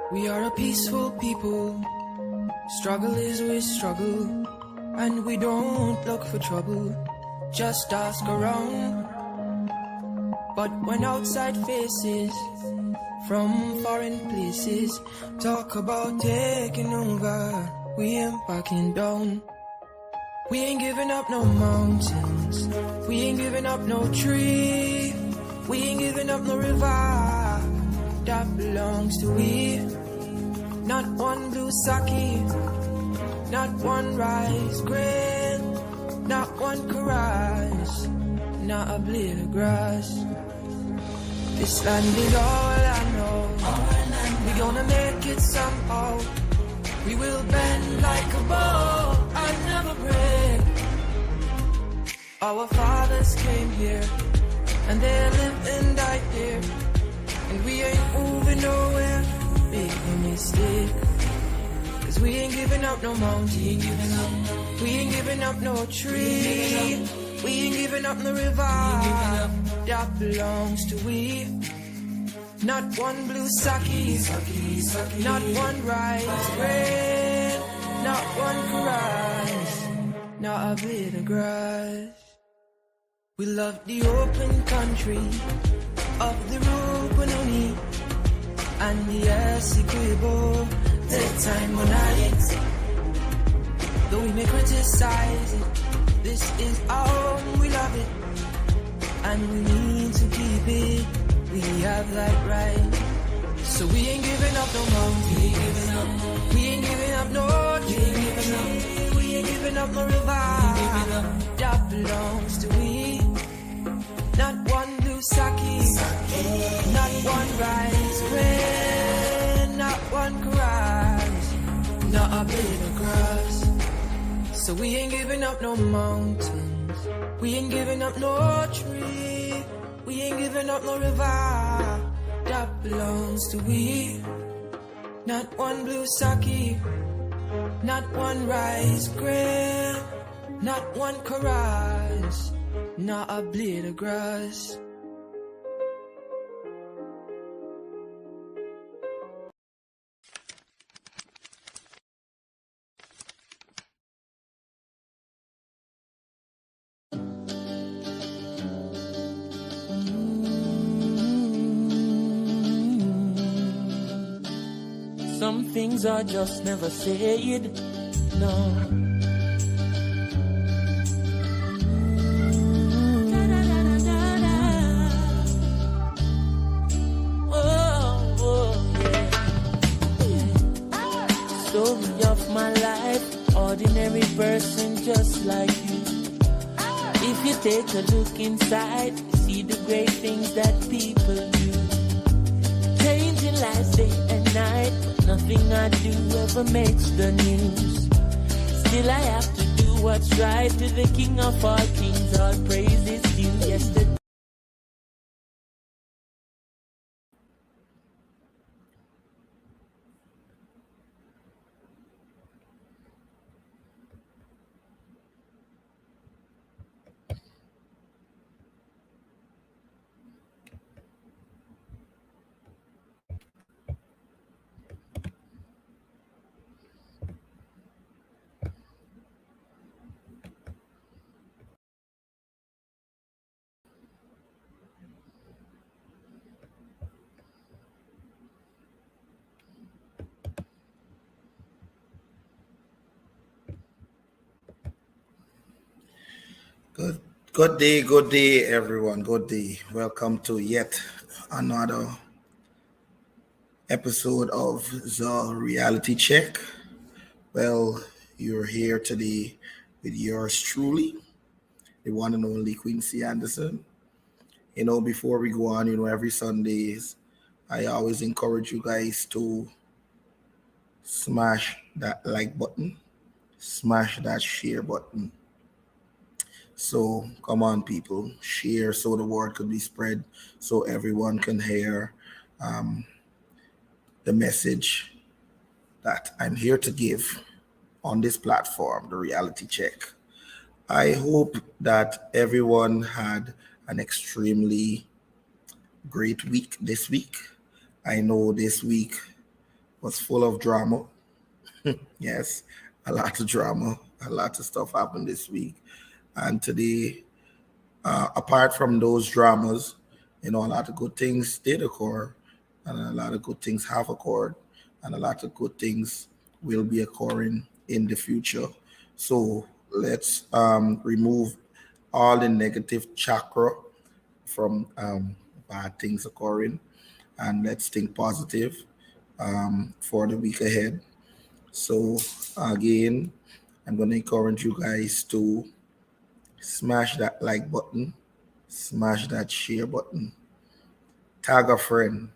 We are a peaceful people. Struggle is we struggle, and we don't look for trouble. Just ask around. But when outside faces from foreign places talk about taking over, we ain't backing down. We ain't giving up no mountains, we ain't giving up no tree, we ain't giving up no river that belongs to we. Not one blue sake, not one rice grain, not one caress, not a blade of grass. This land is all I know. We gonna make it somehow. We will bend like a bow and never break. Our fathers came here, and they lived and died here, and we ain't moving nowhere. Make no mistake, 'cause we ain't giving up no mountain, we ain't giving up no tree, we ain't giving up no river that belongs to we. Not one blue sake, not one rice grain, not one caress, not a blade of grass. We love the open country of the Rupununi and the Essequibo, the time when though we may criticize it, this is our home, we love it, and we need to keep it. We have that right. So we ain't giving up no mountain, we ain't giving up no tree, we ain't giving up no river that belongs to we. Not one blue sake, not one rice grain, not one caress, not a blade of grass. So we ain't giving up no mountains, we ain't giving up no tree, we ain't giving up no river that belongs to we. Not one blue sake, not one rice grain, not one caress, not a blade of grass. Some things are just never said, no. Story of my life, ordinary person just like you. If you take a look inside, see the great things that people do. Changing lives day and night, but nothing I do ever makes the news. Still I have to do what's right, to the King of all kings, all praise is due. Yesterday Good day, everyone. Good day. Welcome to yet another episode of the Reality Check. Well, you're here today with yours truly, the one and only Quincy Anderson. Before we go on, every Sundays, I always encourage you guys to smash that like button, smash that share button. So come on, people, share so the word could be spread, so everyone can hear the message that I'm here to give on this platform, the Reality Check. I hope that everyone had an extremely great week this week. I know this week was full of drama. Yes, a lot of drama, a lot of stuff happened this week. And today, apart from those dramas, a lot of good things did occur, and a lot of good things have occurred, and a lot of good things will be occurring in the future. So let's remove all the negative chakra from bad things occurring, and let's think positive for the week ahead. So again, I'm going to encourage you guys to smash that like button, smash that share button, tag a friend,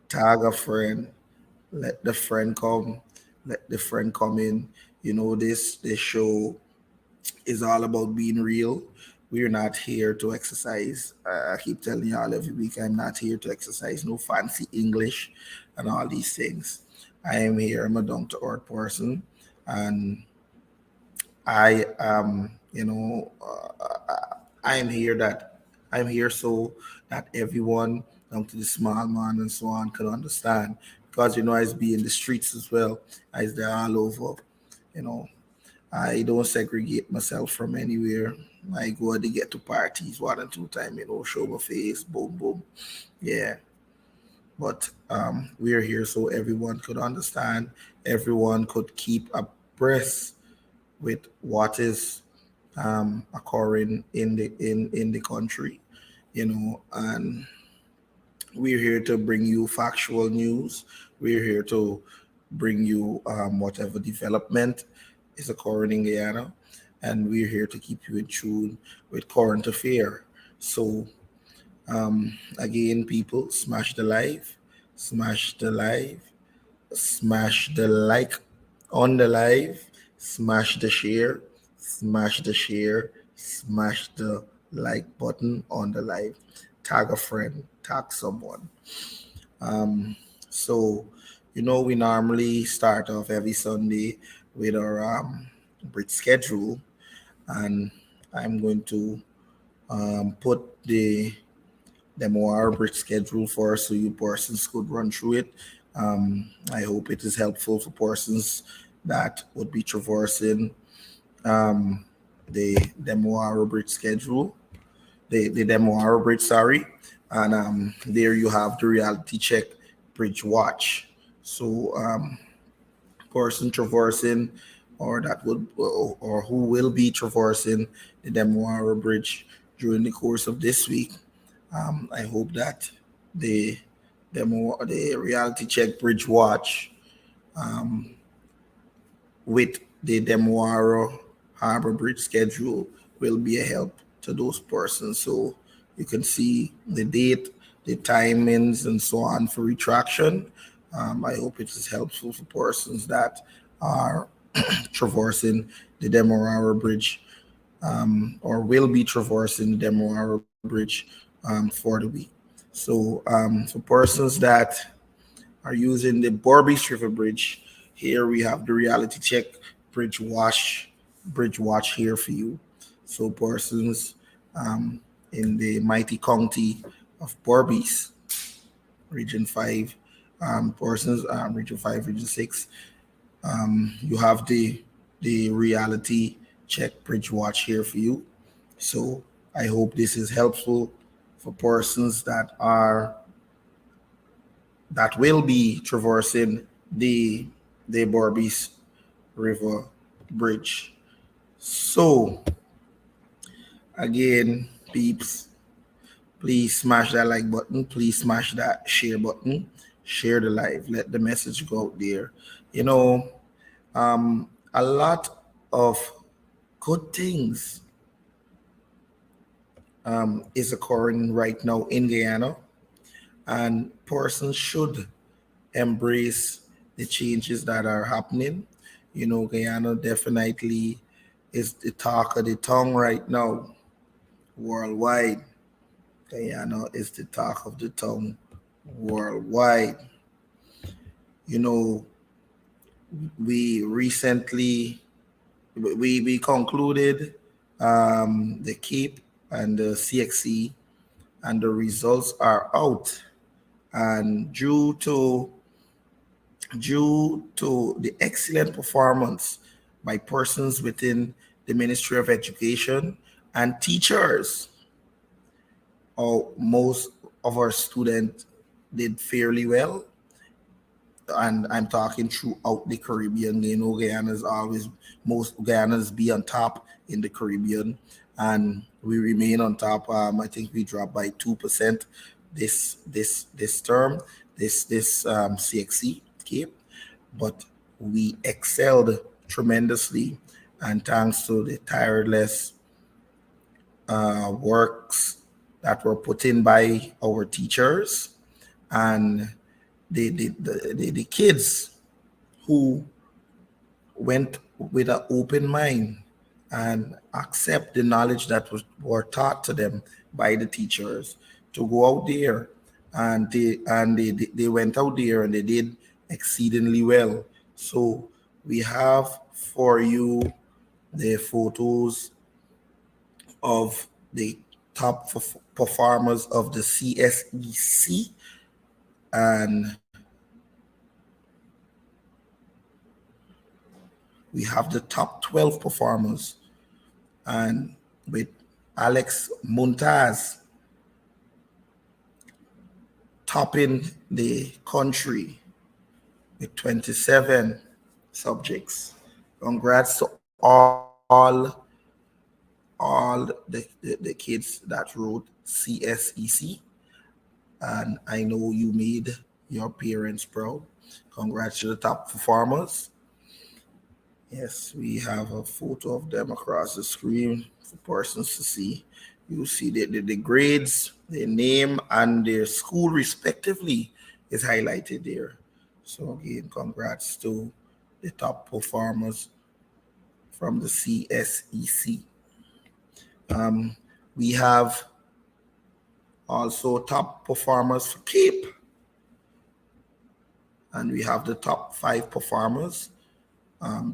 tag a friend, let the friend come, let the friend come in. This show is all about being real. We're not here to exercise. I keep telling y'all every week, I'm not here to exercise no fancy English and all these things. I am here, I'm a down to earth person, and I am, I'm here that I'm here so that everyone, down to the small man and so on, can understand. Because I be in the streets as well, as they're all over. You know, I don't segregate myself from anywhere. I go to get to parties 1 and 2 times, show my face, boom, boom. Yeah. But we're here so everyone could understand, everyone could keep abreast with what is occurring in the country, and we're here to bring you factual news. We're here to bring you whatever development is occurring in Guyana, and we're here to keep you in tune with current affair. So again, people, smash the live, smash the like on the live, smash the share, smash the like button on the live, tag a friend, tag someone. So, we normally start off every Sunday with our bridge schedule, and I'm going to put the more bridge schedule for us so you persons could run through it. I hope it is helpful for persons that would be traversing the Demoara Bridge schedule, the Demoara Bridge, sorry. And there you have the reality check bridge watch. So person traversing or that would or who will be traversing the Demoara Bridge during the course of this week. I hope that the the reality check bridge watch with the Demoara Harbor Bridge schedule will be a help to those persons. So you can see the date, the timings, and so on for retraction. I hope it is helpful for persons that are traversing the Demerara Bridge or will be traversing the Demerara Bridge for the week. So for persons that are using the Borbis River Bridge, here we have the reality check bridge watch here for you. So persons in the mighty county of Borbis, Region 5, persons, Region 5, Region 6, you have the reality check bridge watch here for you. So I hope this is helpful for persons that will be traversing the Borbis River Bridge. So again, peeps, please smash that like button. Please smash that share button. Share the live. Let the message go out there. A lot of good things is occurring right now in Guyana, and persons should embrace the changes that are happening. Guyana definitely is the talk of the tongue right now worldwide. Guyana is the talk of the tongue worldwide. We recently we concluded the CAPE and the CXC, and the results are out. And due to due to the excellent performance by persons within the Ministry of Education and teachers. Most of our students did fairly well, and I'm talking throughout the Caribbean. Guyana's always, most Guyanas be on top in the Caribbean, and we remain on top. I think we dropped by 2% this term, this CXC Cape, but we excelled tremendously, and thanks to the tireless works that were put in by our teachers and the kids who went with an open mind and accept the knowledge that were taught to them by the teachers, to go out there, and they went out there and they did exceedingly well. So we have for you the photos of the top performers of the CSEC, and we have the top 12 performers, and with Alex Montaz topping the country with 27 subjects. Congrats to all the kids that wrote CSEC, and I know you made your parents proud. Congrats to the top performers. Yes, we have a photo of them across the screen for persons to see. You see the grades, their name, and their school respectively is highlighted there. So again, congrats to the top performers from the CSEC. We have also top performers for Cape, and we have the top 5 performers.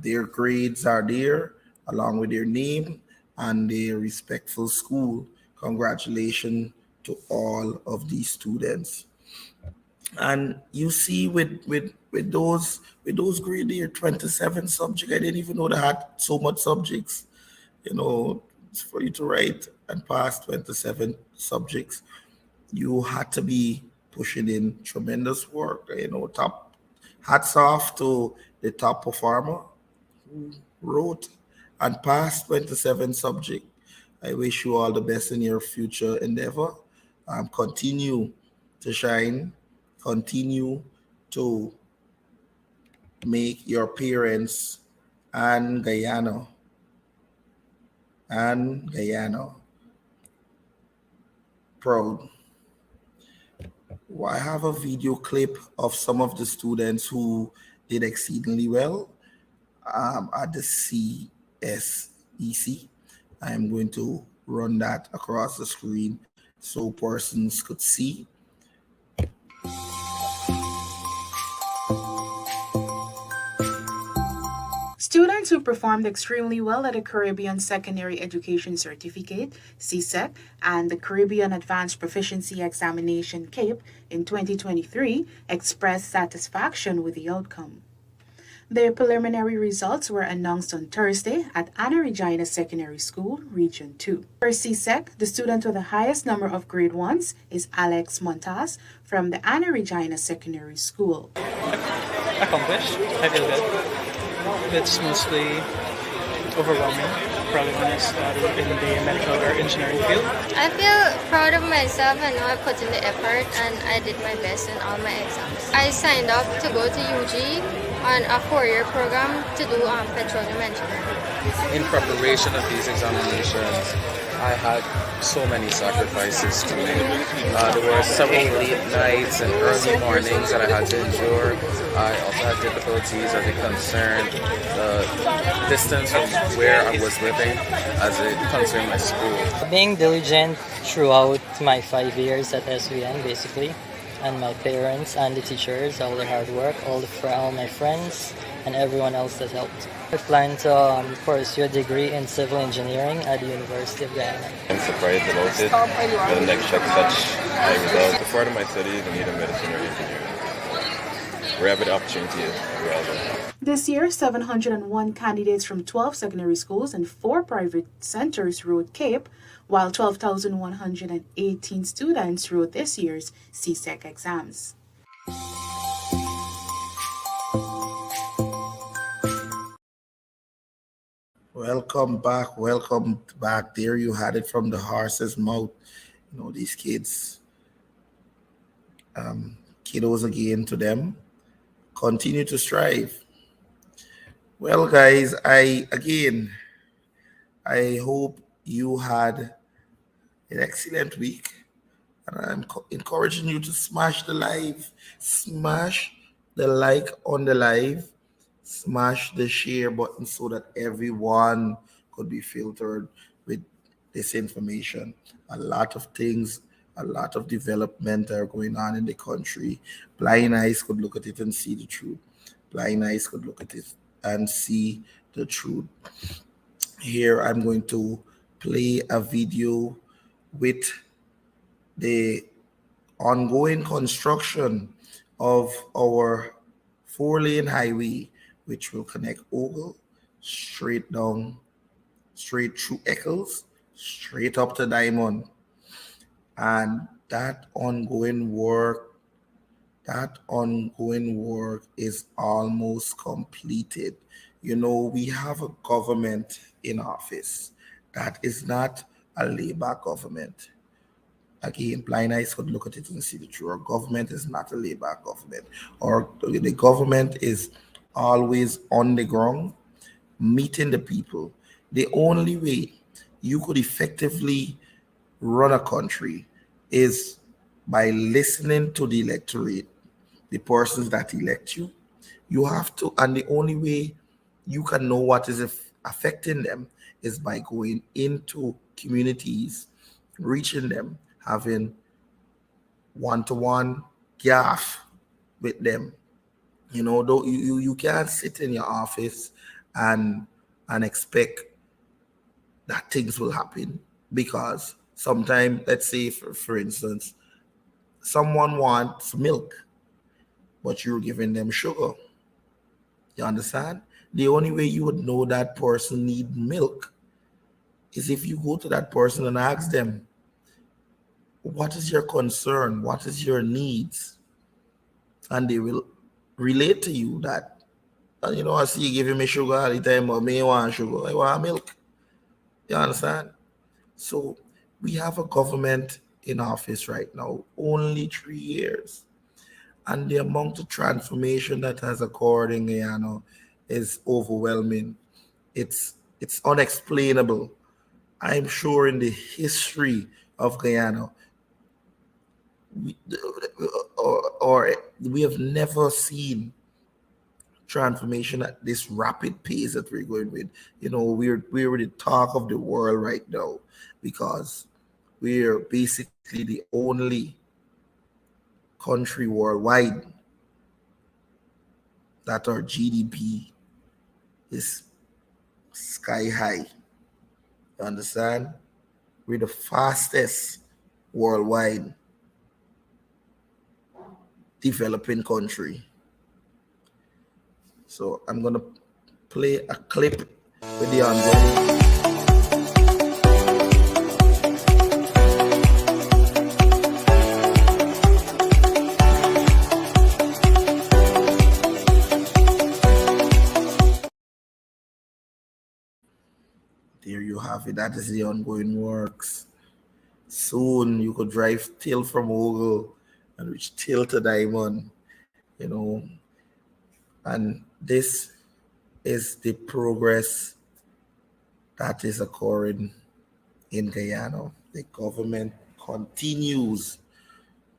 Their grades are there along with their name and their respectful school. Congratulations to all of these students. And you see with those grades there, 27 subjects. I didn't even know they had so much subjects. For you to write and pass 27 subjects, you had to be pushing in tremendous work. Top hats off to the top performer who wrote and passed 27 subjects. I wish you all the best in your future endeavor. Continue to shine. Continue to make your parents and Guyana proud. I have a video clip of some of the students who did exceedingly well at the CSEC. I am going to run that across the screen so persons could see. Students who performed extremely well at the Caribbean Secondary Education Certificate, CSEC, and the Caribbean Advanced Proficiency Examination, CAPE, in 2023 expressed satisfaction with the outcome. Their preliminary results were announced on Thursday at Anna Regina Secondary School, Region 2. For CSEC, the student with the highest number of grade 1s is Alex Montaz from the Anna Regina Secondary School. Accomplished. I feel good. It's mostly overwhelming, probably when I started in the medical or engineering field. I feel proud of myself. I know I put in the effort and I did my best in all my exams. I signed up to go to UG on a 4-year program to do petroleum engineering. In preparation of these examinations, I had so many sacrifices to make. There were several late nights and early mornings that I had to endure. I also had difficulties as it concerned the distance from where I was living as it concerned my school. Being diligent throughout my 5 years at SVN basically, and my parents and the teachers, all their hard work, all my friends and everyone else that helped. I plan to pursue a degree in civil engineering at the University of Guyana. I'm surprised about it. The next step such high results. To further my studies, I need a medicine or engineering. we have the opportunity to do all that. This year, 701 candidates from 12 secondary schools and 4 private centers wrote CAPE, while 12,118 students wrote this year's CSEC exams. Welcome back. Welcome back. There you had it from the horse's mouth. You know, these kids, kiddos again to them, continue to strive. Well, guys, I hope you had an excellent week. And I'm encouraging you to smash the like on the live, smash the share button so that everyone could be filtered with this information. A lot of things, a lot of development are going on in the country. Blind eyes could look at it and see the truth. Blind eyes could look at it and see the truth. Here I'm going to play a video with the ongoing construction of our 4-lane highway, which will connect Ogle straight through Eccles, straight up to Diamond. And that ongoing work is almost completed. You know, we have a government in office that is not a Labour government. Again, blind eyes could look at it and see the truth. Our government is not a Labour government. Or the government is always on the ground, meeting the people. The only way you could effectively run a country is by listening to the electorate, the persons that elect you. You have to, and the only way you can know what is affecting them is by going into communities, reaching them, having one-to-one gaff with them. You know, though you can't sit in your office and expect that things will happen, because sometimes, let's say for instance, someone wants milk, but you're giving them sugar. You understand? The only way you would know that person need milk is if you go to that person and ask them, what is your concern? What is your needs? And they will relate to you that, you know, I see you giving me sugar all the time, but me want sugar. I want milk. You understand? So we have a government in office right now, only 3 years. And the amount of transformation that has occurred in Guyana is overwhelming. It's unexplainable. I'm sure in the history of Guyana, we have never seen transformation at this rapid pace that we're going with. You know, we're the talk of the world right now, because we're basically the only country worldwide that our GDP is sky high. You understand? We're the fastest worldwide developing country. So I'm gonna play a clip with the ongoing. There you have it. That is the ongoing works. Soon you could drive till from Ogle and reach till to Diamond, you know. And this is the progress that is occurring in Guyana. The government continues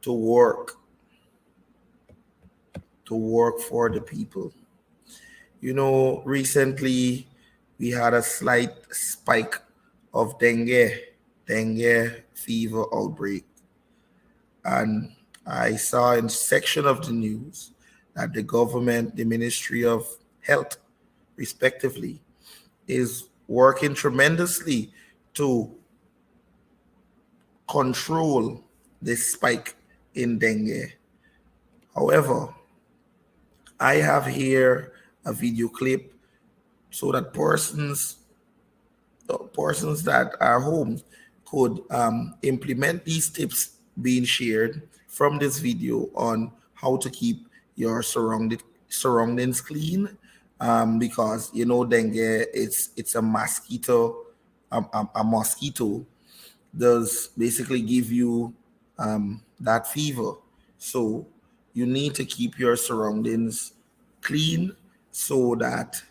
to work for the people. You know, recently we had a slight spike of dengue fever outbreak. And I saw in section of the news that the government, the Ministry of Health, respectively, is working tremendously to control this spike in dengue. However, I have here a video clip so that persons that are home could implement these tips being shared from this video on how to keep your surroundings clean, because you know dengue, it's a mosquito. A mosquito does basically give you that fever, so you need to keep your surroundings clean so that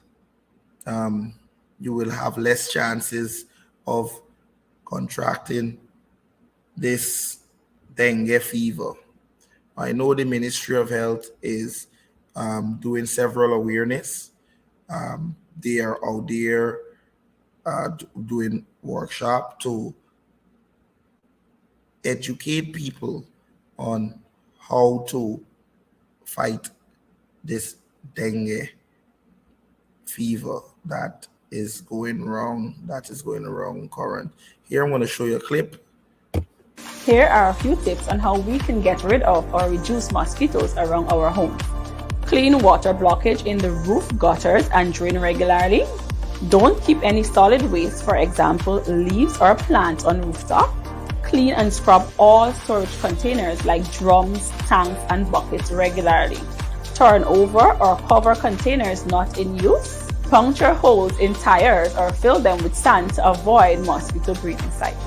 you will have less chances of contracting this dengue fever. I know the Ministry of Health is doing several awareness. They are out there doing workshop to educate people on how to fight this dengue fever that is going wrong, current. Here I'm going to show you a clip. Here are a few tips on how we can get rid of or reduce mosquitoes around our homes. Clean water blockage in the roof gutters and drain regularly. Don't keep any solid waste, for example, leaves or plants on rooftop. Clean and scrub all storage containers like drums, tanks, and buckets regularly. Turn over or cover containers not in use. Puncture holes in tires or fill them with sand to avoid mosquito breeding sites.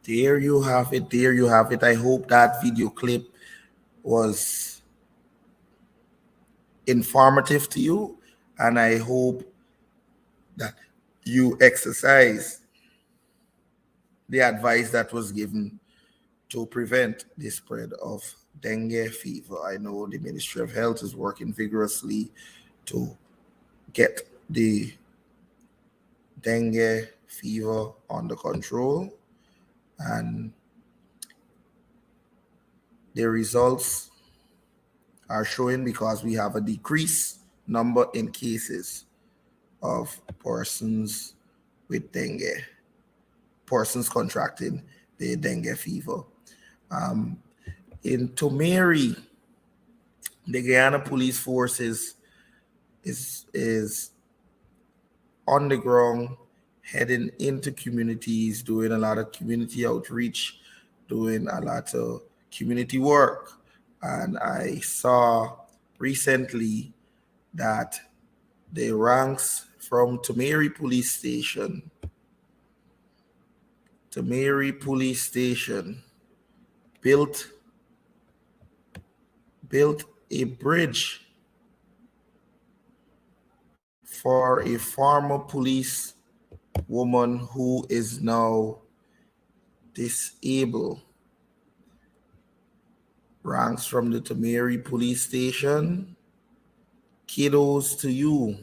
There you have it. There you have it. I hope that video clip was informative to you, and I hope that you exercise the advice that was given to prevent the spread of dengue fever. I know the Ministry of Health is working vigorously to get the dengue fever under control, and the results are showing because we have a decreased number in cases of persons with dengue, persons contracting the dengue fever. In Tomeri, the Guyana Police Force is on the ground, heading into communities, doing a lot of community outreach, doing a lot of community work. And I saw recently that the ranks from Tomeri Police Station built a bridge for a former police woman who is now disabled. Ranks from the Tomeri Police Station, kudos to you.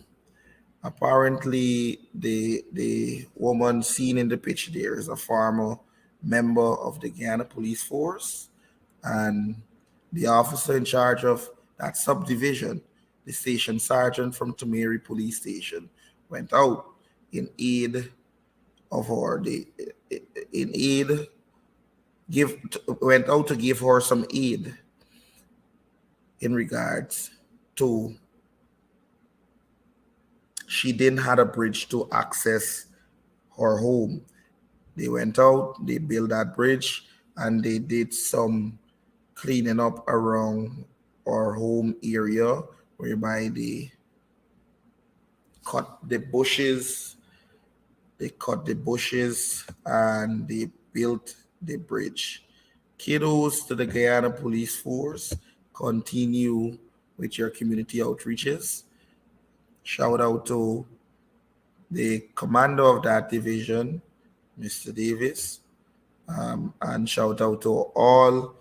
Apparently, the woman seen in the picture there is a former member of the Guyana Police Force, and the officer in charge of that subdivision, the station sergeant from Tomeri Police Station, went out in aid of her. Went out to give her some aid in regards to she didn't have a bridge to access her home. They went out, they built that bridge, and they did some cleaning up around our home area, whereby they cut the bushes, and they built the bridge. Kudos to the Guyana Police Force. Continue with your community outreaches. Shout out to the commander of that division, Mr. Davis, and shout out to all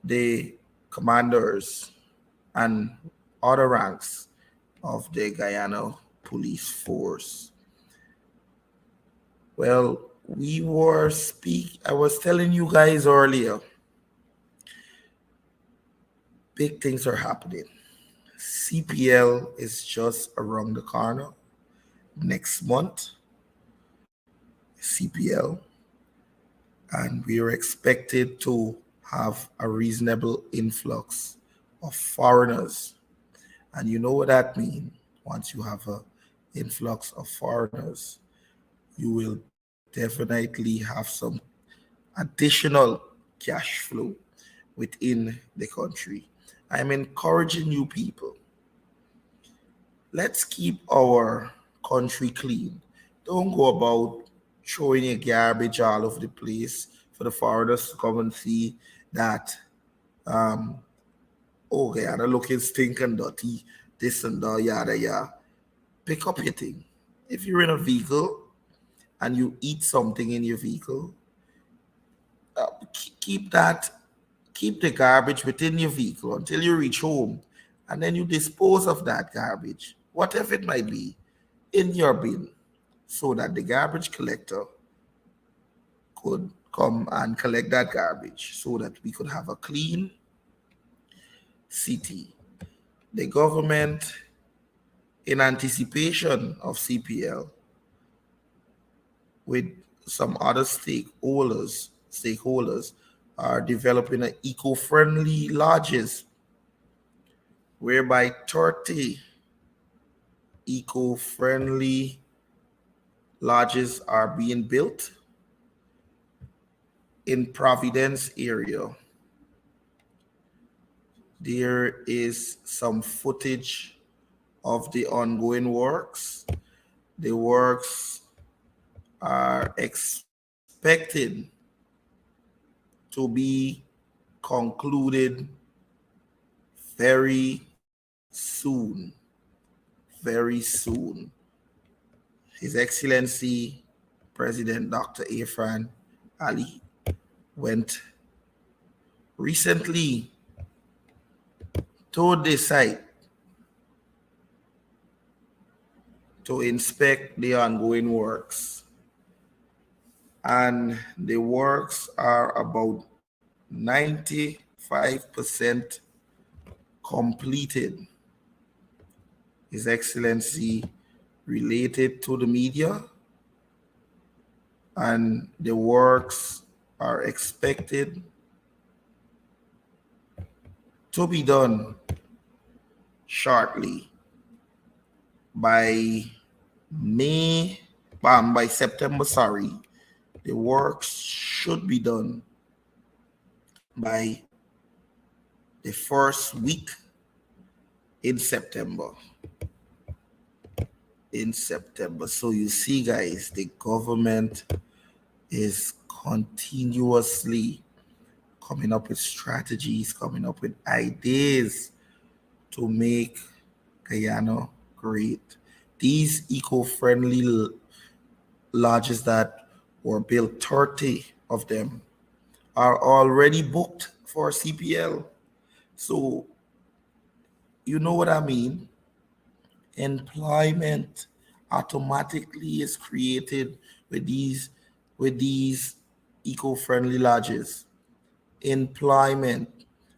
the commanders and other ranks of the Guyana Police Force. Well, I was telling you guys earlier, big things are happening. CPL is just around the corner. Next month, CPL, and we are expected to have a reasonable influx of foreigners. And you know what that means. Once you have an influx of foreigners, you will definitely have some additional cash flow within the country. I'm encouraging you people, let's keep our country clean. Don't go about throwing your garbage all over the place for the foreigners to come and see that, okay, I'm looking stinking dirty, this and that, yada yada. Pick up your thing. If you're in a vehicle and you eat something in your vehicle, keep the garbage within your vehicle until you reach home, and then you dispose of that garbage, whatever it might be, in your bin, so that the garbage collector could come and collect that garbage so that we could have a clean city. The government, in anticipation of CPL, with some other stakeholders are developing an eco-friendly lodges whereby 30 eco-friendly lodges are being built in Providence area. There is some footage of the ongoing works. The works are expected to be concluded very soon. Very soon. His Excellency President Dr. Irfan Ali went recently to the site to inspect the ongoing works, and the works are about 95% completed. His Excellency related to the media, and the works are expected to be done shortly by September, the works should be done by the first week in September. So you see, guys, the government is continuously coming up with strategies, coming up with ideas to make Guyana great. These eco-friendly lodges that were built, 30 of them, are already booked for CPL. So you know what I mean? Employment automatically is created with these eco-friendly lodges. Employment,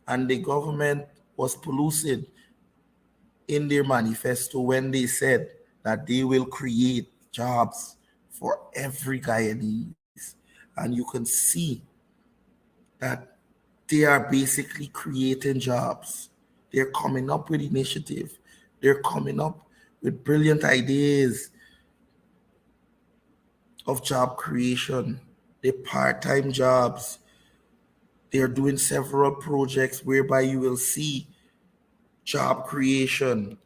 and the government was pellucid in their manifesto when they said that they will create jobs for every Guyanese, and you can see that they are basically creating jobs. They're coming up with initiative. They're coming up with brilliant ideas of job creation. They're part-time jobs. They're doing several projects whereby you will see job creation.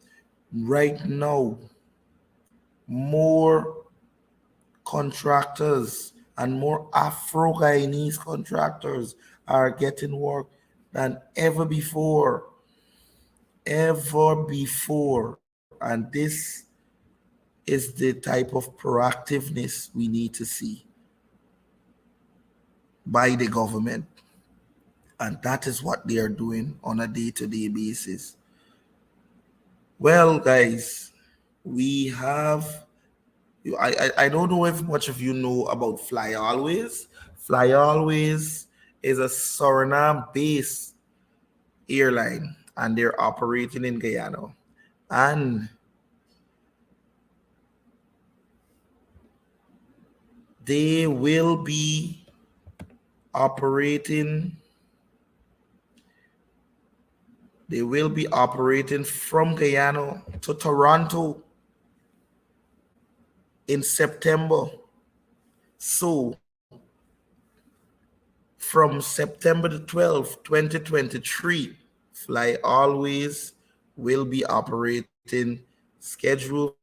Right now, more contractors and more Afro-Guyanese contractors are getting work than ever before. And this is the type of proactiveness we need to see by the government. And that is what they are doing on a day-to-day basis. Well, guys, we have I don't know if much of you know about Fly Always. Fly Always is a Suriname-based airline, and they're operating in Guyana. And they will be operating from Guyana to Toronto in September. So from September the 12th, 2023, Fly Always will be operating scheduled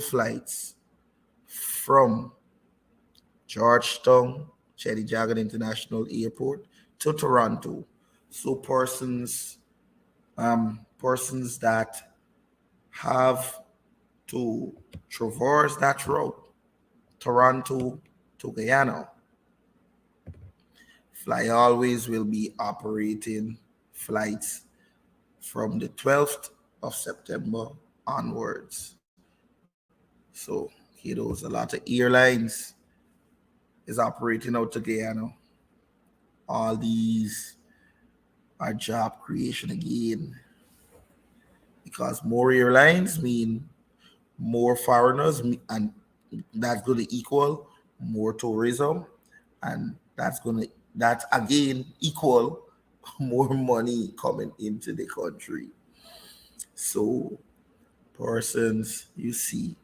flights from Georgetown, Chetty Jagan International Airport to Toronto. So persons that have to traverse that route, Toronto to Guyana, Fly Always will be operating flights from the 12th of September onwards. So, kiddos, a lot of airlines is operating out to Guyana. All these are job creation again, because more airlines mean more foreigners, and that's going to equal more tourism, and that's again equal more money coming into the country. So persons, you see,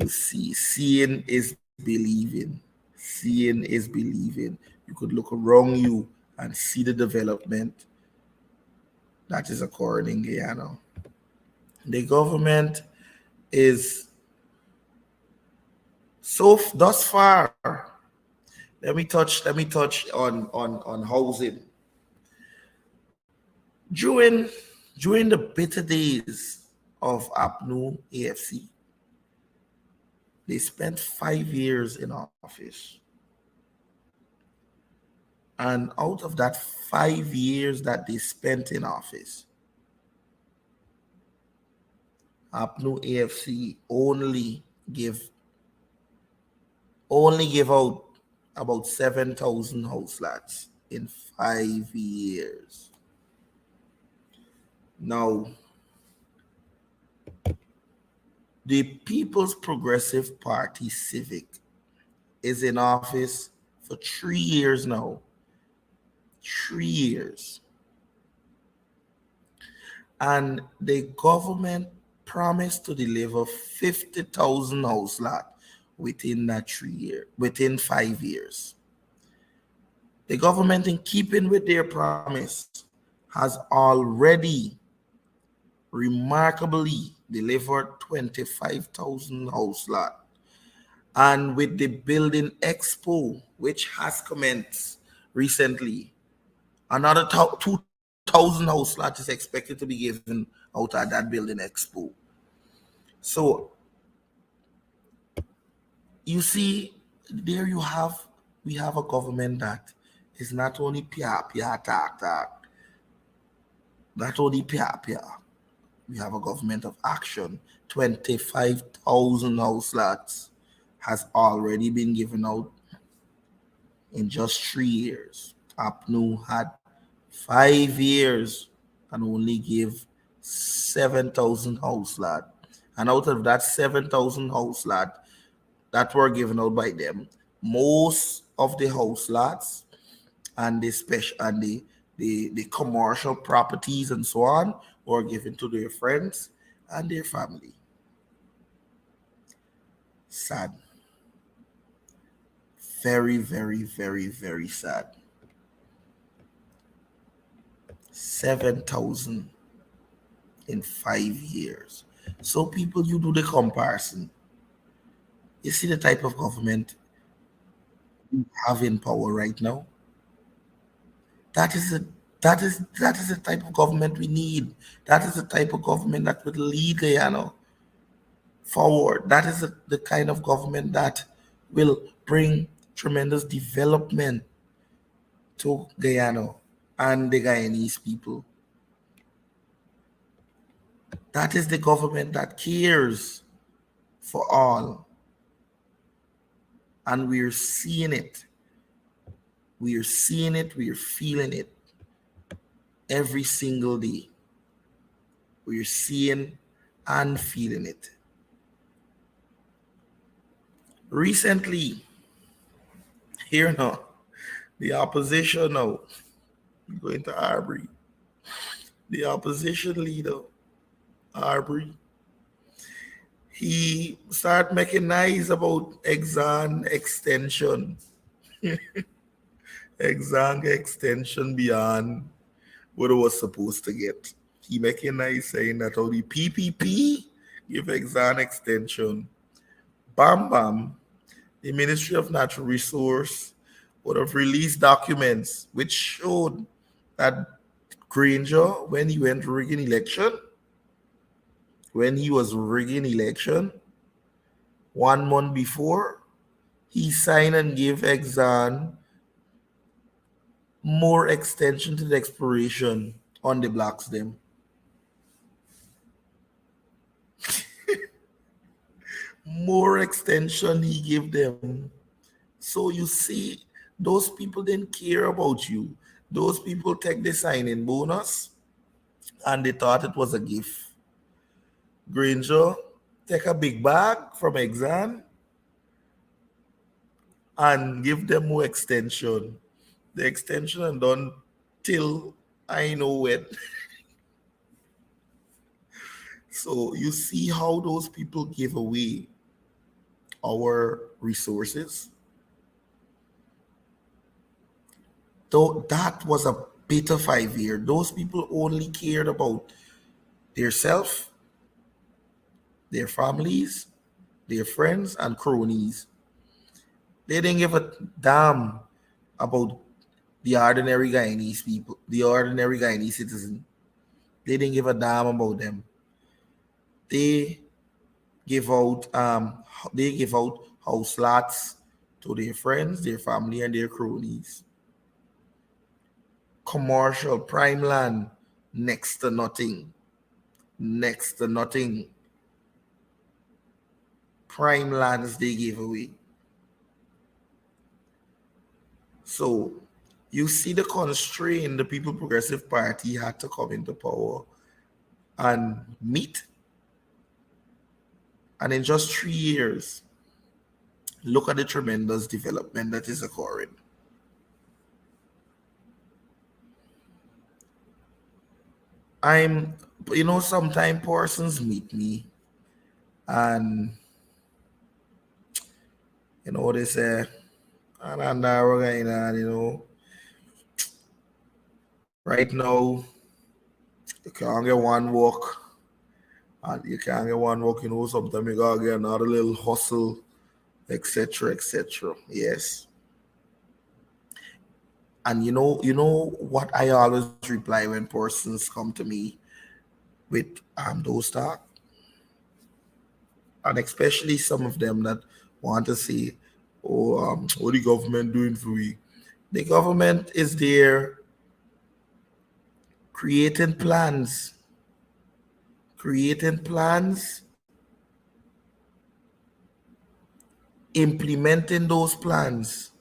seeing is believing. Seeing is believing. You could look around you and see the development that is occurring in Guyana. The government is thus far. Let me touch on housing. During the bitter days of APNU AFC, they spent 5 years in office. And out of that 5 years that they spent in office, APNU AFC only give out about 7,000 house lots in 5 years. Now, the People's Progressive Party Civic is in office for 3 years now. 3 years. And the government promised to deliver 50,000 house lots within 5 years. The government, in keeping with their promise, has already remarkably delivered 25,000 house lots. And with the building expo, which has commenced recently, another 2,000 house lots is expected to be given out at that building expo. So you see, there we have a government that is not only talk, not only pia. We have a government of action. 25,000 house lots has already been given out in just 3 years. APNU had 5 years and only gave 7,000 house lots. And out of that 7,000 house lots that were given out by them, most of the house lots and the commercial properties and so on were given to their friends and their family. Sad. Very, very, very, very sad. 7,000 in 5 years. So people, you do the comparison. You see the type of government we have in power right now. That is the type of government we need. That is the type of government that would lead Guyana forward. That is the kind of government that will bring tremendous development to Guyana and the Guyanese people. That is the government that cares for all. And we're seeing it. We are seeing it. We are feeling it every single day. We're seeing and feeling it. Recently, here now, the opposition now, going to Arbery, the opposition leader, Arbery, he started making noise about exam extension. Exam extension beyond what it was supposed to get. He making nice saying that all the PPP give exam extension. Bam bam, the Ministry of Natural Resource would have released documents which showed that Granger, when he went rigging election, when he was rigging election, 1 month before, he signed and gave exam more extension to the expiration on the blocks them. More extension he gave them. So you see, those people didn't care about you. Those people take the signing bonus and they thought it was a gift. Granger take a big bag from exam and give them more extension. The extension and done till I know when. So you see how those people give away our resources. Though that was a bitter 5 year. Those people only cared about their self, their families, their friends, and cronies. They didn't give a damn about the ordinary Guyanese people, the ordinary Guyanese citizen. They didn't give a damn about them. They give out house lots to their friends, their family, and their cronies. Commercial prime land, next to nothing. Next to nothing. Prime lands they gave away. So you see the constraint the People Progressive Party had to come into power and meet. And in just 3 years, look at the tremendous development that is occurring. Sometimes persons meet me and, they say, right now, you can't get one walk. And you can't get one walk, sometimes you gotta get another little hustle, etc., etc. Yes. And you know what I always reply when persons come to me with those talk? And especially some of them that want to say, what the government doing for we? The government is there creating plans, implementing those plans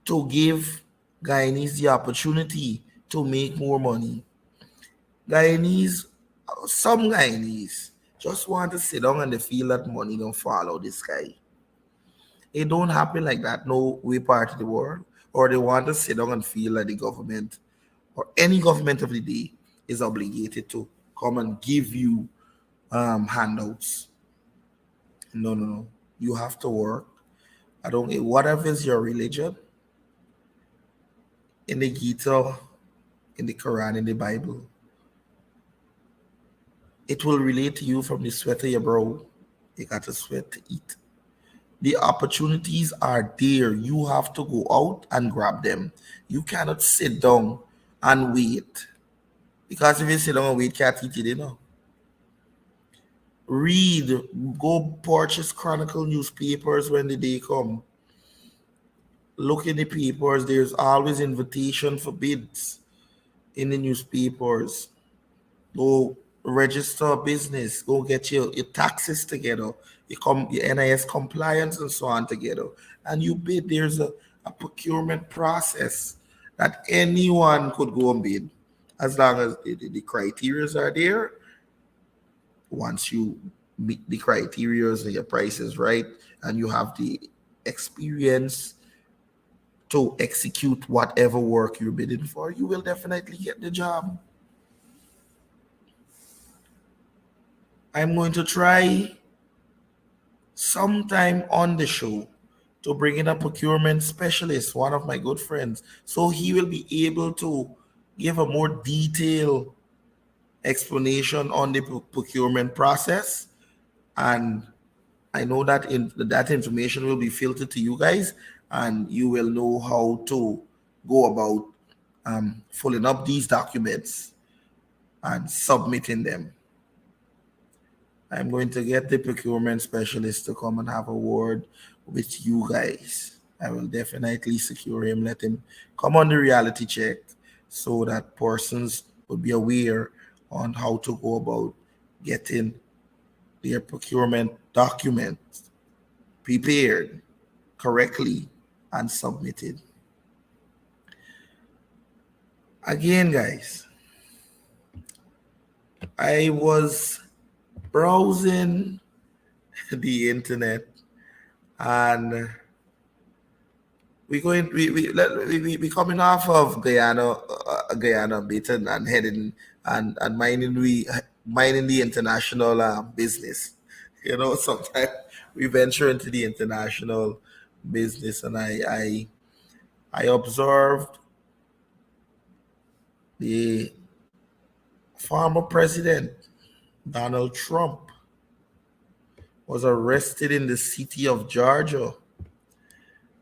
to give Guyanese the opportunity to make more money. Some Guyanese just want to sit down and they feel that money don't fall out the sky. It don't happen like that, no way part of the world. Or they want to sit down and feel that the government or any government of the day is obligated to come and give you handouts. No. You have to work. Whatever is your religion, in the Gita, in the Quran, in the Bible, it will relate to you from the sweat of your brow. You got to sweat to eat. The opportunities are there. You have to go out and grab them. You cannot sit down and wait. Because if you sit down and wait, can't eat it, Read, go purchase Chronicle newspapers when the day come. Look in the papers. There's always invitation for bids in the newspapers. Go register a business. Go get your taxes together. Your NIS compliance and so on together. and you bid, there's a procurement process that anyone could go and bid as long as the criteria are there. Once you meet the criteria and your price is right and you have the experience to execute whatever work you're bidding for, you will definitely get the job. I'm going to try sometime on the show to bring in a procurement specialist, one of my good friends, so he will be able to give a more detailed explanation on the procurement process. And I know that that information will be filtered to you guys, and you will know how to go about filling up these documents and submitting them. I'm going to get the procurement specialist to come and have a word with you guys. I will definitely secure him, let him come on the reality check so that persons would be aware on how to go about getting their procurement documents prepared correctly and submitted. Again, guys, I was browsing the internet, and we coming off of Guyana bit and heading and minding the international business. You know, sometimes we venture into the international business, and I observed the former president Donald Trump was arrested in the city of Georgia,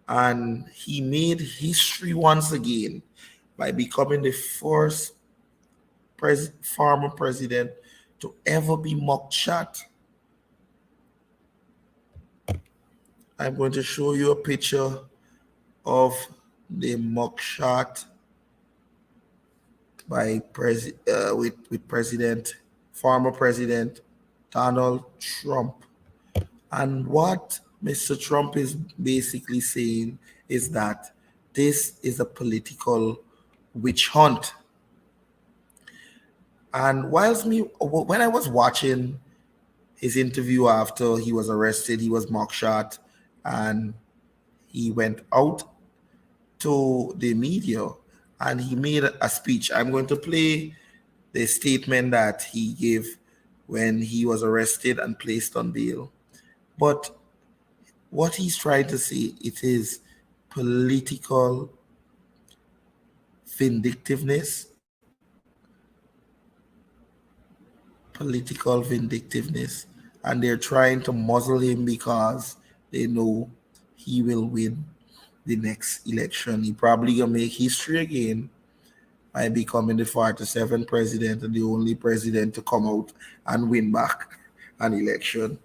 and he made history once again by becoming the first former president to ever be mugshot. I'm going to show you a picture of the mugshot by former President Donald Trump. And what Mr. Trump is basically saying is that this is a political witch hunt. And when I was watching his interview after he was arrested, he was mugshot, and he went out to the media and he made a speech. I'm going to play the statement that he gave when he was arrested and placed on bail. But what he's trying to say, it is political vindictiveness. And they're trying to muzzle him because they know he will win the next election. He probably gonna make history again by becoming the 47th president and the only president to come out and win back an election.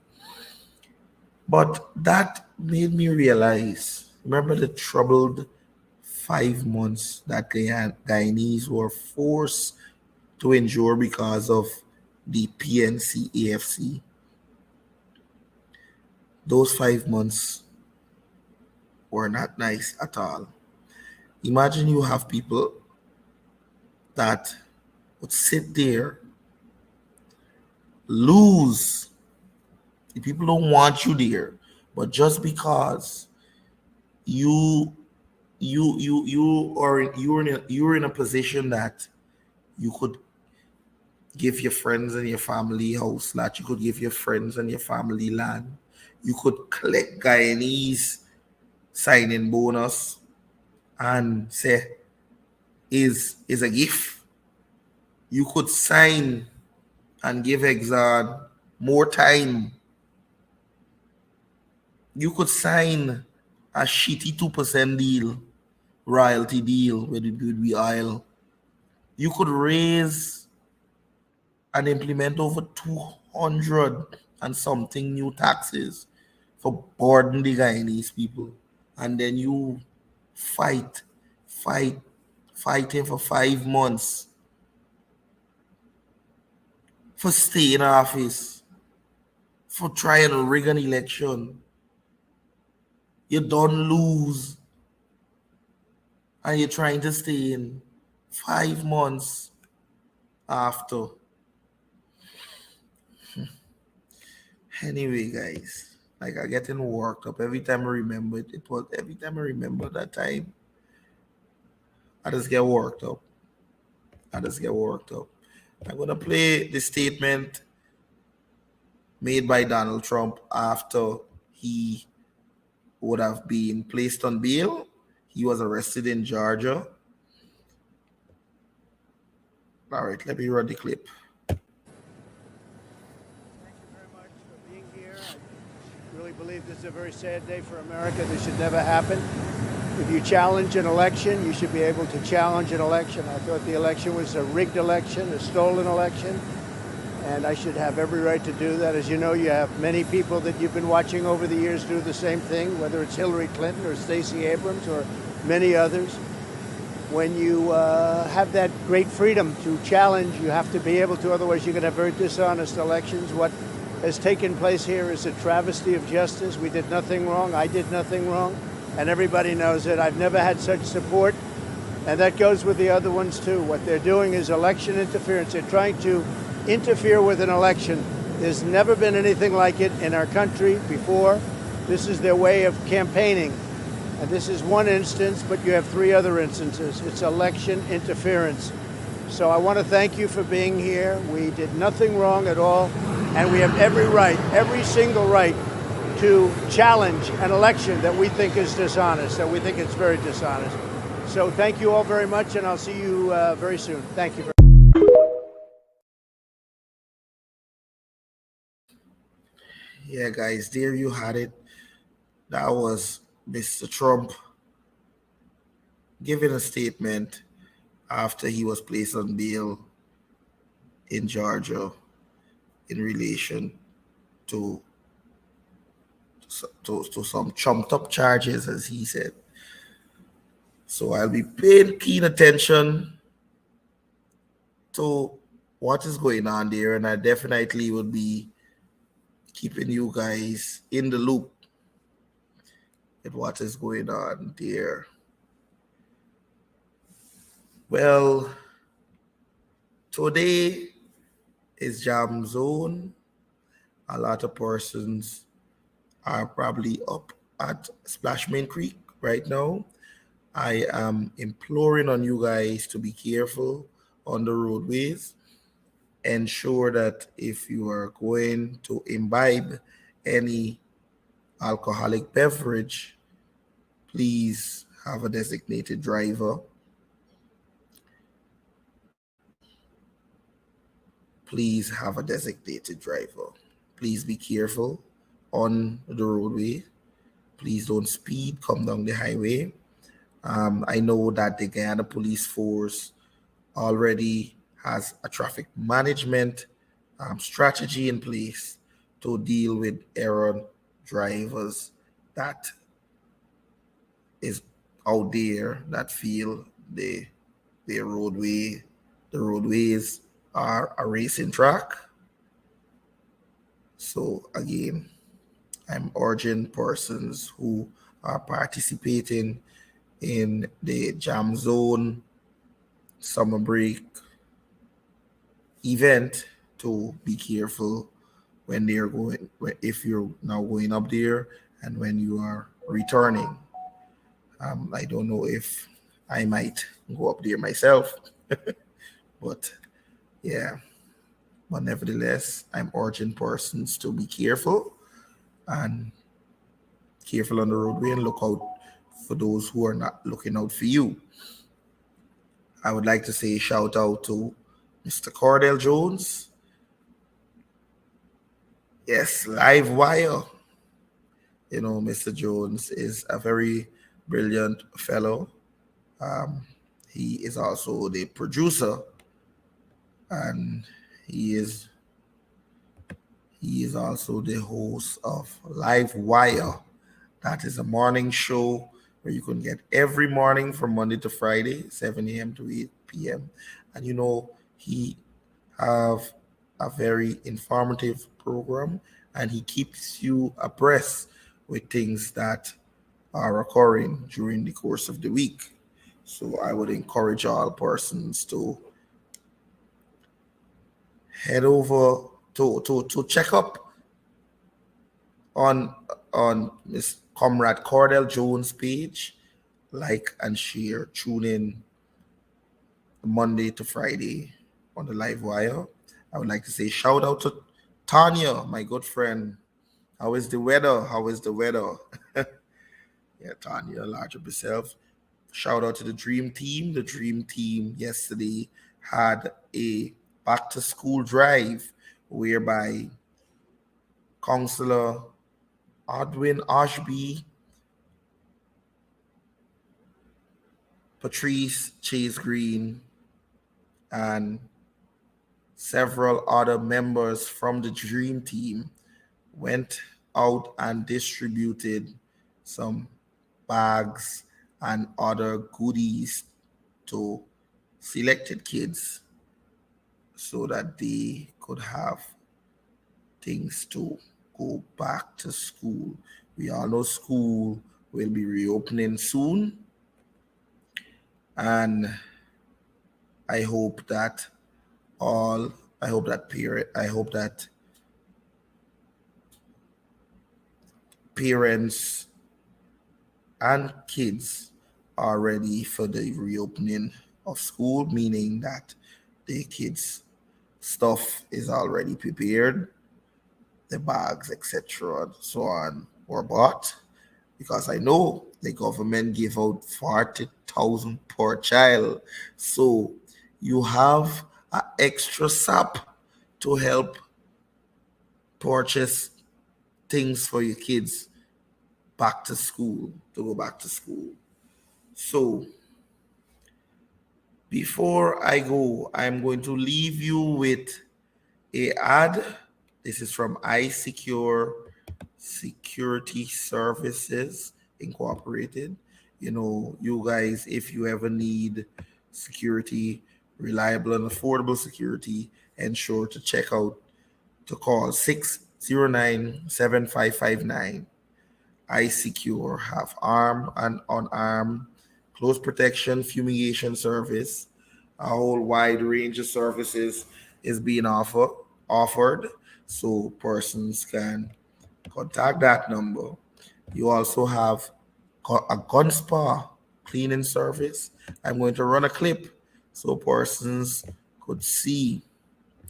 But that made me realize, remember the troubled 5 months that Guyanese were forced to endure because of the PNC AFC. Those 5 months were not nice at all. Imagine you have people that would sit there, lose. The people don't want you there, but just because you're in a position that you could give your friends and your family house lot, you could give your friends and your family land, you could collect Guyanese signing bonus and say is a gift. You could sign and give Exxon more time. You could sign a shitty 2% deal, royalty deal with the oil. You could raise and implement over 200 and something new taxes for burden the Guyanese people. And then you fighting for 5 months for staying in office, for trying to rig an election. You don't lose, and you're trying to stay in 5 months after. Anyway, guys, like I getting worked up every time I remember it. It was every time I remember that time, I just get worked up. I just get worked up. I'm gonna play the statement made by Donald Trump after he would have been placed on bail. He was arrested in Georgia. All right, let me run the clip. I believe this is a very sad day for America. This should never happen. If you challenge an election, you should be able to challenge an election. I thought the election was a rigged election, a stolen election, and I should have every right to do that. As you know, you have many people that you've been watching over the years do the same thing, whether it's Hillary Clinton or Stacey Abrams or many others. When you have that great freedom to challenge, you have to be able to, otherwise you're going to have very dishonest elections. What has taken place here is a travesty of justice. We did nothing wrong. I did nothing wrong. And everybody knows it. I've never had such support. And that goes with the other ones, too. What they're doing is election interference. They're trying to interfere with an election. There's never been anything like it in our country before. This is their way of campaigning. And this is one instance, but you have 3 other instances. It's election interference. So I want to thank you for being here. We did nothing wrong at all. And we have every right, every single right, to challenge an election that we think is dishonest, that we think it's very dishonest. So thank you all very much, and I'll see you very soon. Thank you very much. Yeah, guys, there you had it. That was Mr. Trump giving a statement after he was placed on bail in Georgia in relation to some trumped up charges, as he said. So I'll be paying keen attention to what is going on there, and I definitely would be keeping you guys in the loop with what is going on there. Well, today is Jam Zone. A lot of persons are probably up at Splashman Creek right now. I am imploring on you guys to be careful on the roadways. Ensure that if you are going to imbibe any alcoholic beverage, please have a designated driver. Please have a designated driver. Please be careful on the roadway. Please don't speed, come down the highway. I know that the Guyana Police Force already has a traffic management strategy in place to deal with errant drivers that is out there that feel the roadways are a racing track. So again, I'm urging persons who are participating in the Jam Zone summer break event to be careful when they're going, if you're now going up there and when you are returning. I don't know if I might go up there myself, but yeah. But nevertheless, I'm urging persons to be careful and careful on the roadway and look out for those who are not looking out for you. I would like to say shout out to Mr. Cordell Jones. Yes, Live Wire. You know, Mr. Jones is a very brilliant fellow. He is also the producer, and he is also the host of Live Wire. That is a morning show where you can get every morning from Monday to Friday, 7 a.m. to 8 p.m. And you know, he have a very informative program, and he keeps you abreast with things that are occurring during the course of the week. So I would encourage all persons to head over to check up on Miss Comrade Cordell Jones' page, like and share. Tune in Monday to Friday on the live wire. I would like to say shout out to Tanya, my good friend. How is the weather? How is the weather? Yeah, Tanya, large up yourself. Shout out to the Dream Team. The Dream Team yesterday had a back to school drive whereby Counselor Odwin Ashby, Patrice Chase Green, and several other members from the Dream Team went out and distributed some bags and other goodies to selected kids so that they could have things to go back to school. We all know school will be reopening soon, and I hope that parents and kids are ready for the reopening of school, meaning that the kids' stuff is already prepared, the bags, etc., so on, were bought. Because I know the government gave out 40,000 per child. So you have an extra SAP to help purchase things for your kids back to school, to go back to school. So before I go, I'm going to leave you with a ad. This is from iSecure Security Services Incorporated. You know, you guys, if you ever need security, reliable and affordable security, ensure to call 609-7559. iSecure have armed and unarmed close protection fumigation service. A whole wide range of services is being offered, so persons can contact that number. You also have a gun spa cleaning service. I'm going to run a clip so persons could see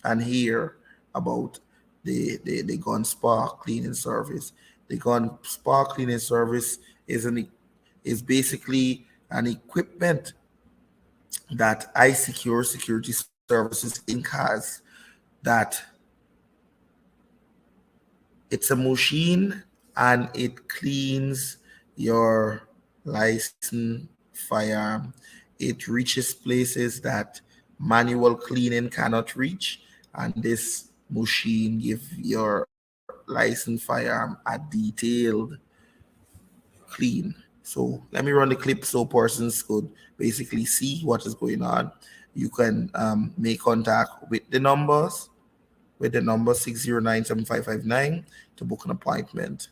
and hear about the gun spa cleaning service. The gun spa cleaning service is basically an equipment that iSecure Security Services Inc. has. That it's a machine and it cleans your licensed firearm. It reaches places that manual cleaning cannot reach, and this machine gives your licensed firearm a detailed clean. So let me run the clip so persons could basically see what is going on. You can make contact with the number 609-7559 to book an appointment.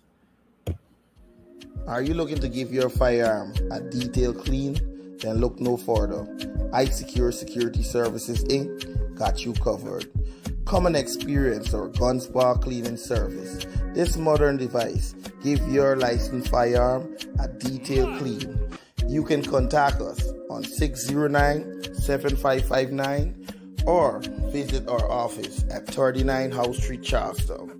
Are you looking to give your firearm a detailed clean? Then look no further. iSecure Security Services Inc. got you covered. Come and experience our gun spa cleaning service. This modern device give your licensed firearm a detailed clean. You can contact us on 609-7559 or visit our office at 39 House Street, Charlestown.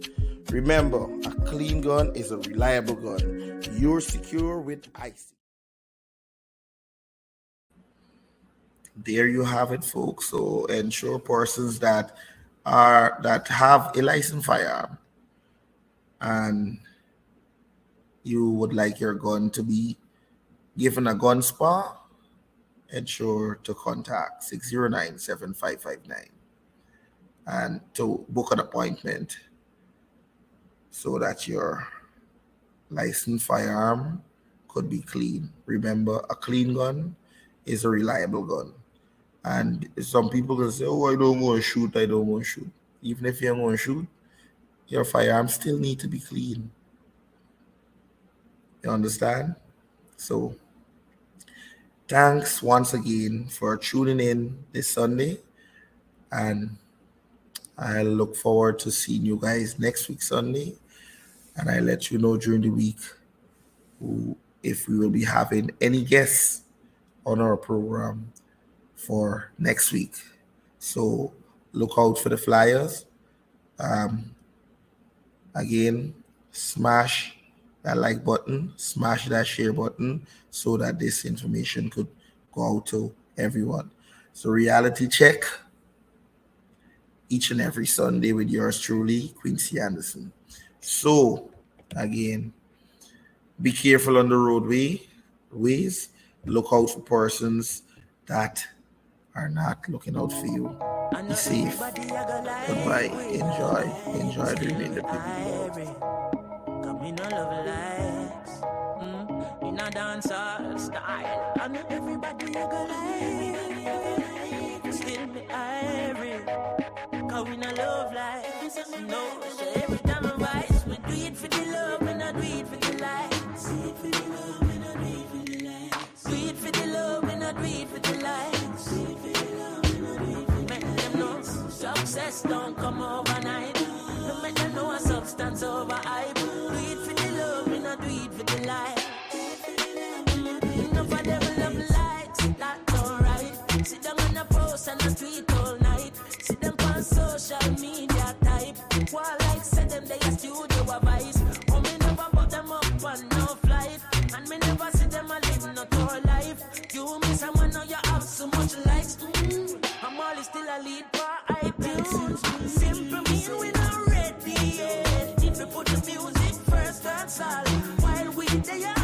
Remember, a clean gun is a reliable gun. You're secure with iSecure. There you have it, folks. So ensure persons that have a licensed firearm and you would like your gun to be given a gun spa, ensure to contact 609-7559 and to book an appointment so that your licensed firearm could be clean. Remember, a clean gun is a reliable gun. And some people can say, oh, I don't want to shoot. Even if you don't want to shoot, your firearm still need to be clean. You understand? So thanks once again for tuning in this Sunday, and I look forward to seeing you guys next week Sunday, and I let you know during the week if we will be having any guests on our program for next week. So look out for the flyers. Again, smash that like button, smash that share button so that this information could go out to everyone. So Reality Check each and every Sunday with yours truly, Quincy Anderson. So again, be careful on the ways. Look out for persons that are not looking out for you. Be safe. Goodbye. Enjoy the remainder of the week. In a dancehall style, and everybody a go like, still me irie, 'cause we not love life. No, so every time I rise, we do it for the love, we not do it for the lights. Do it for the love, we not do it for the lights. Do it for the love, we not do it for the lights. Do it for the love, we not do it for the lights. Make them know success don't come overnight. No make them know a substance over hype. Do it for the love, we not do it for the lights. Enough of them love lights, that's alright. Sit down on a post and a tweet all night. See them on social media type. While like say them they a studio advice. Oh, me never put them up on no flight. And me never see them a live no tour life. You miss someone now you have so much likes. I'm always still a lead for iTunes. Simple mean we not ready yet. If we put the music first, that's all. While we there.